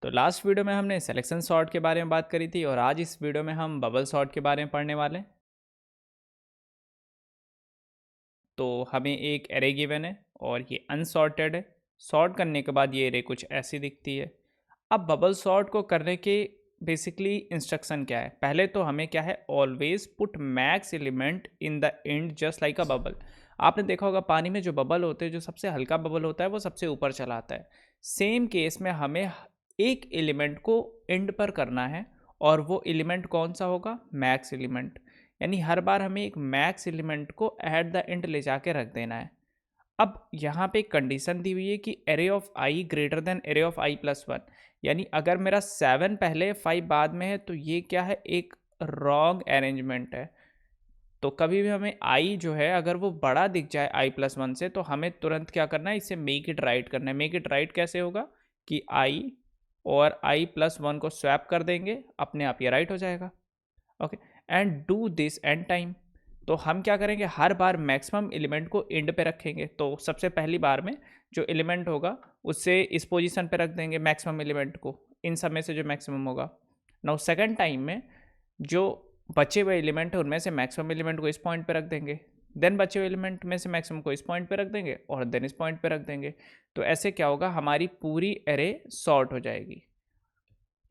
तो last video में हमने सिलेक्शन सॉर्ट के बारे में बात करी थी और आज इस वीडियो में हम बबल सॉर्ट के बारे में पढ़ने वाले हैं। तो हमें एक एरे गिवन है और ये अनसॉर्टेड है। सॉर्ट करने के बाद ये एरे कुछ ऐसी दिखती है। अब बबल सॉर्ट को करने के बेसिकली इंस्ट्रक्शन क्या है? पहले तो हमें क्या है, always put max element in the end just like a bubble. आपने देखा होगा पानी में जो बबल होते हैं, जो सबसे हल्का बबल होता है वो सबसे ऊपर चला आता है। सेम केस में हमें एक एलिमेंट को एंड पर करना है और वो एलिमेंट कौन सा होगा? Max element. यानी हर बार हमें एक मैक्स एलिमेंट को एट द एंड ले जाके रख देना है। अब यहाँ पे एक कंडीशन दी हुई है कि array of I greater than array of I plus one. यानी अगर मेरा 7 पहले 5 बाद में है तो ये क्या है, एक रॉन्ग अरेंजमेंट है। तो कभी भी हमें आई जो है अगर वो बड़ा दिख जाए आई प्लस वन से तो हमें तुरंत क्या करना है, इसे मेक इट राइट करना है। मेक इट राइट कैसे होगा कि आई और आई प्लस वन को स्वैप कर देंगे, अपने आप ये राइट हो जाएगा। Okay, and do this and time. तो हम क्या करेंगे, हर बार मैक्सिमम एलिमेंट को एंड पे रखेंगे। तो सबसे पहली बार में जो एलिमेंट होगा उससे इस पोजीशन पे रख देंगे मैक्सिमम एलिमेंट को, इन सब में से जो मैक्सिमम होगा। नाउ सेकंड टाइम में जो बचे हुए एलिमेंट है उनमें से मैक्सिमम एलिमेंट को इस पॉइंट पे रख देंगे, देन बचे हुए एलिमेंट में से मैक्सिमम को इस पॉइंट पे रख देंगे और देन इस पॉइंट पे रख देंगे। तो ऐसे क्या होगा, हमारी पूरी एरे सॉर्ट हो जाएगी।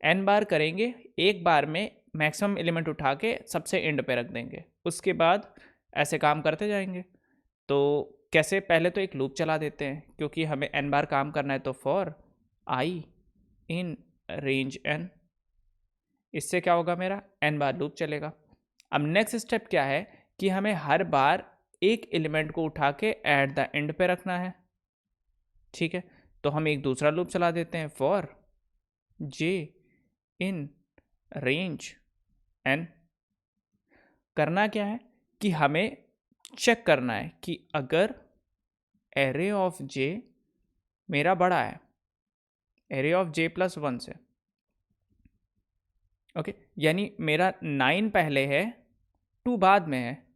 एन बार करेंगे, एक बार में मैक्सिमम एलिमेंट उठा के सबसे एंड पे रख देंगे, उसके बाद ऐसे काम करते जाएंगे। तो कैसे, पहले तो एक लूप चला देते हैं क्योंकि हमें एन बार काम करना है। तो for i in range n, इससे क्या होगा, मेरा एन बार लूप चलेगा। अब नेक्स्ट स्टेप क्या है कि हमें हर बार एक एलिमेंट को उठा के एट द एंड पे रखना है। ठीक है, तो हम एक दूसरा लूप चला देते हैं, for j in range n. करना क्या है कि हमें चेक करना है कि अगर एरे ऑफ जे मेरा बड़ा है array of J plus one से, ओके, यानी मेरा 9 पहले है 2 बाद में है,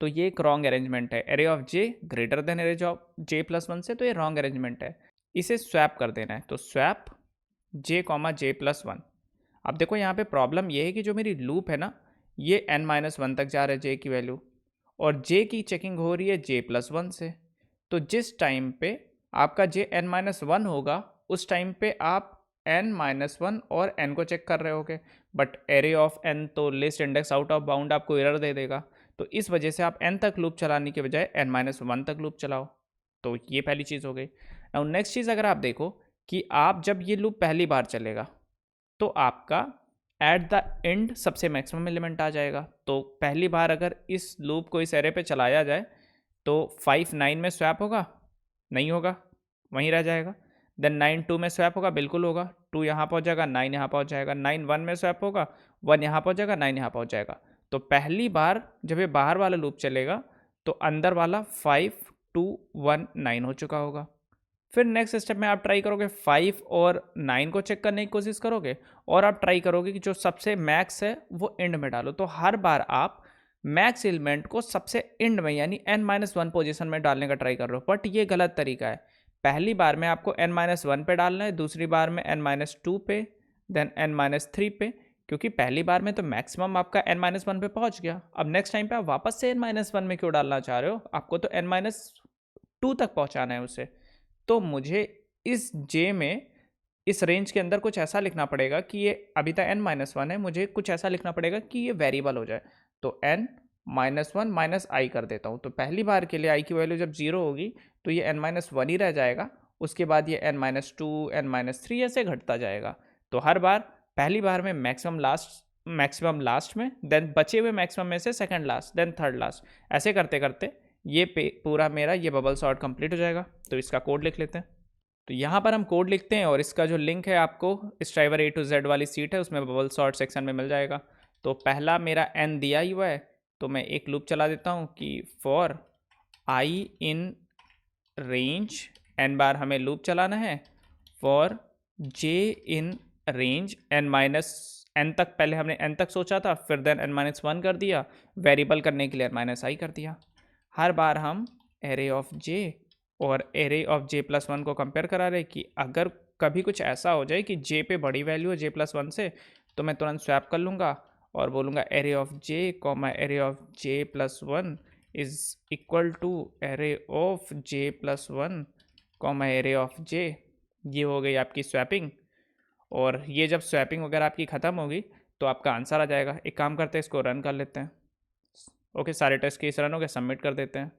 तो ये एक रॉन्ग अरेंजमेंट है। Array of J greater than array of J plus one से, तो ये रॉन्ग अरेंजमेंट है। इसे स्वैप कर देना है। तो स्वैप जे कॉमा जे प्लस वन। अब देखो यहाँ पे प्रॉब्लम ये है कि जो मेरी लूप है ना, ये n माइनस वन तक जा रहा है जे की वैल्यू, और जे की चेकिंग हो रही है जे प्लस वन से। तो जिस टाइम पे आपका जे n माइनस वन होगा उस टाइम पे आप n माइनस वन और n को चेक कर रहे होगे, बट एरे ऑफ n तो list index out of bound आपको एरर दे देगा। तो इस वजह से आप n तक लूप चलाने के बजाय n माइनस वन तक लूप चलाओ। तो ये पहली चीज़ हो गई। और नेक्स्ट चीज़ अगर आप देखो कि आप जब ये लूप पहली बार चलेगा तो आपका एट द एंड सबसे मैक्सिमम एलिमेंट आ जाएगा। तो पहली बार अगर इस लूप को इस एरे पे चलाया जाए तो 5 9 में स्वैप होगा? नहीं होगा, वहीं रह जाएगा। देन 9 2 में स्वैप होगा? बिल्कुल होगा। 2 यहाँ पहुँच जाएगा, 9 यहाँ पहुँच जाएगा। 9 1 में स्वैप होगा, 1 यहाँ पहुँच जाएगा, 9 यहाँ पहुँच जाएगा। तो पहली बार जब ये बाहर वाला लूप चलेगा तो अंदर वाला 5 2 1 9 हो चुका होगा। फिर नेक्स्ट स्टेप में आप ट्राई करोगे 5 और 9 को चेक करने की कोशिश करोगे और आप ट्राई करोगे कि जो सबसे मैक्स है वो एंड में डालो। तो हर बार आप मैक्स एलिमेंट को सबसे एंड में यानी n माइनस वन पोजिशन में डालने का ट्राई कर रहे हो, बट ये गलत तरीका है। पहली बार में आपको n माइनस वन पे डालना है, दूसरी बार में n माइनस टू पे, देन n माइनस थ्री पे, क्योंकि पहली बार में तो मैक्सिमम आपका n माइनस वन पे पहुंच गया। अब नेक्स्ट टाइम पे आप वापस से n माइनस वन में क्यों डालना चाह रहे हो? आपको तो n माइनस टू तक पहुंचाना है उसे। तो मुझे इस जे में इस रेंज के अंदर कुछ ऐसा लिखना पड़ेगा कि ये अभी तक n माइनस वन है, मुझे कुछ ऐसा लिखना पड़ेगा कि ये वेरिएबल हो जाए। तो n माइनस वन माइनस आई कर देता हूँ। तो पहली बार के लिए आई की वैल्यू जब जीरो होगी तो ये n माइनस वन ही रह जाएगा, उसके बाद ये n minus two n minus three ऐसे घटता जाएगा। तो हर बार पहली बार में मैक्सिमम लास्ट में, देन बचे हुए मैक्सिमम में से second last, then third last, ऐसे करते करते ये पूरा मेरा ये बबल सॉर्ट कंप्लीट हो जाएगा। तो इसका कोड लिख लेते हैं। तो यहाँ पर हम कोड लिखते हैं और इसका जो लिंक है आपको स्ट्राइवर A to Z वाली सीट है उसमें बबल सॉर्ट सेक्शन में मिल जाएगा। तो पहला मेरा n दिया ही हुआ है, तो मैं एक लूप चला देता हूँ कि for i in range n बार हमें लूप चलाना है, for j in range n minus n तक, पहले हमने n तक सोचा था, फिर देन n माइनस वन कर दिया, वेरिएबल करने के लिए n माइनस आई कर दिया। हर बार हम एरे ऑफ j और array of j plus one को कंपेयर करा रहे कि अगर कभी कुछ ऐसा हो जाए कि जे पे बड़ी वैल्यू है J+1 से, तो मैं तुरंत स्वैप कर लूँगा और बोलूँगा array of J comma array of J+1 is equal to array of J+1 comma array of J. ये हो गई आपकी स्वैपिंग। और ये जब स्वैपिंग वगैरह आपकी ख़त्म होगी तो आपका आंसर आ जाएगा। एक काम करते हैं, इसको रन कर लेते हैं। ओके, सारे टेस्ट केस रन हो गए, सबमिट कर देते हैं।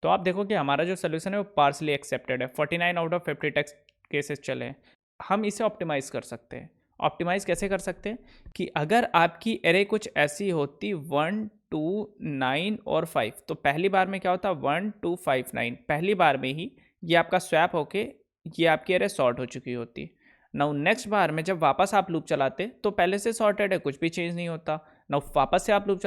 तो आप देखो कि हमारा जो सोल्यूशन है वो पार्सली एक्सेप्टेड है। 49 आउट ऑफ 50 टेस्ट केसेस चले हैं। हम इसे ऑप्टिमाइज़ कर सकते हैं। ऑप्टिमाइज़ कैसे कर सकते हैं कि अगर आपकी एरे कुछ ऐसी होती 1 2 9 और 5, तो पहली बार में क्या होता 1 2 5 9, पहली बार में ही ये आपका स्वैप होके ये आपकी एरे सॉर्ट हो चुकी होती। नाउ नेक्स्ट बार में जब वापस आप लूप चलाते तो पहले से सॉर्टेड है, कुछ भी चेंज नहीं होता। नाउ वापस से आप लूप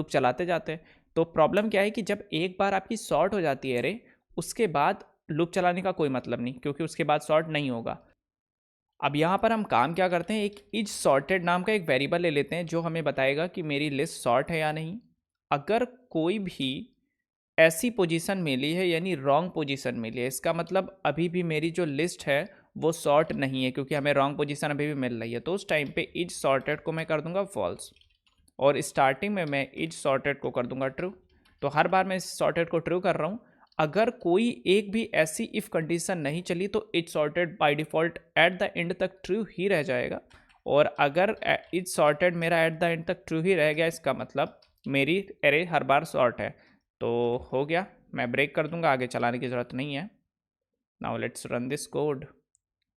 चलाते जाते, तो प्रॉब्लम क्या है कि जब एक बार आपकी सॉर्ट हो जाती है एरे, उसके बाद लूप चलाने का कोई मतलब नहीं, क्योंकि उसके बाद सॉर्ट नहीं होगा। अब यहाँ पर हम काम क्या करते हैं, एक इज सॉर्टेड नाम का एक वेरिएबल ले लेते हैं जो हमें बताएगा कि मेरी लिस्ट सॉर्ट है या नहीं। अगर कोई भी ऐसी पोजीशन मिली है यानी रॉन्ग पोजीशन मिली है, इसका मतलब अभी भी मेरी जो लिस्ट है वो सॉर्ट नहीं है, क्योंकि हमें रॉन्ग पोजीशन अभी भी मिल रही है। तो उस टाइम पे इज सॉर्टेड को मैं कर दूंगा फॉल्स, और स्टार्टिंग में मैं इज सॉर्टेड को कर दूंगा ट्रू। तो हर बार मैं इस सॉर्टेड को ट्रू कर रहा हूँ। अगर कोई एक भी ऐसी इफ कंडीशन नहीं चली तो is sorted by default at the end तक ट्रू ही रह जाएगा। और अगर इज सॉर्टेड मेरा एट द एंड तक ट्रू ही रह गया, इसका मतलब मेरी एरे हर बार सॉर्ट है। तो हो गया, मैं ब्रेक कर दूंगा, आगे चलाने की ज़रूरत नहीं है। Now let's run this code.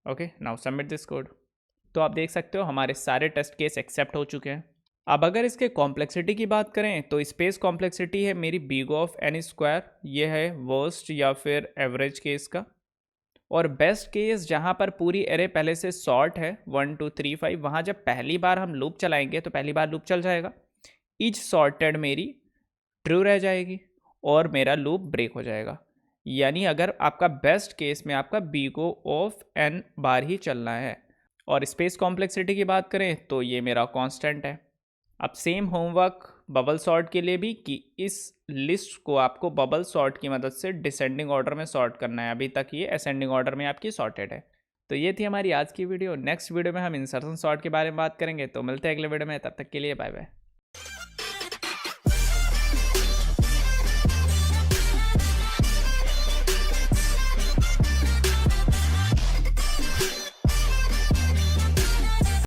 Okay, now submit this code. तो आप देख सकते हो हमारे सारे टेस्ट केस एक्सेप्ट हो चुके हैं। अब अगर इसके कॉम्प्लेक्सिटी की बात करें तो स्पेस कॉम्प्लेक्सिटी है मेरी बिग ऑफ एन स्क्वायर, ये है वर्स्ट या फिर एवरेज केस का। और बेस्ट केस जहाँ पर पूरी एरे पहले से सॉर्ट है 1 2 3 5, वहाँ जब पहली बार हम लूप चलाएंगे तो पहली बार लूप चल जाएगा, ईच सॉर्टेड मेरी ट्रू रह जाएगी और मेरा लूप ब्रेक हो जाएगा। यानी अगर आपका बेस्ट केस में आपका बिगो ऑफ एन बार ही चलना है। और स्पेस कॉम्प्लेक्सिटी की बात करें तो ये मेरा कांस्टेंट है। अब सेम होमवर्क बबल सॉर्ट के लिए भी, कि इस लिस्ट को आपको बबल सॉर्ट की मदद से डिसेंडिंग ऑर्डर में सॉर्ट करना है। अभी तक ये असेंडिंग ऑर्डर में आपकी सॉर्टेड है। तो ये थी हमारी आज की वीडियो। नेक्स्ट वीडियो में हम इंसर्शन सॉर्ट के बारे में बात करेंगे। तो मिलते हैं अगले वीडियो में, तब तक के लिए बाय बाय।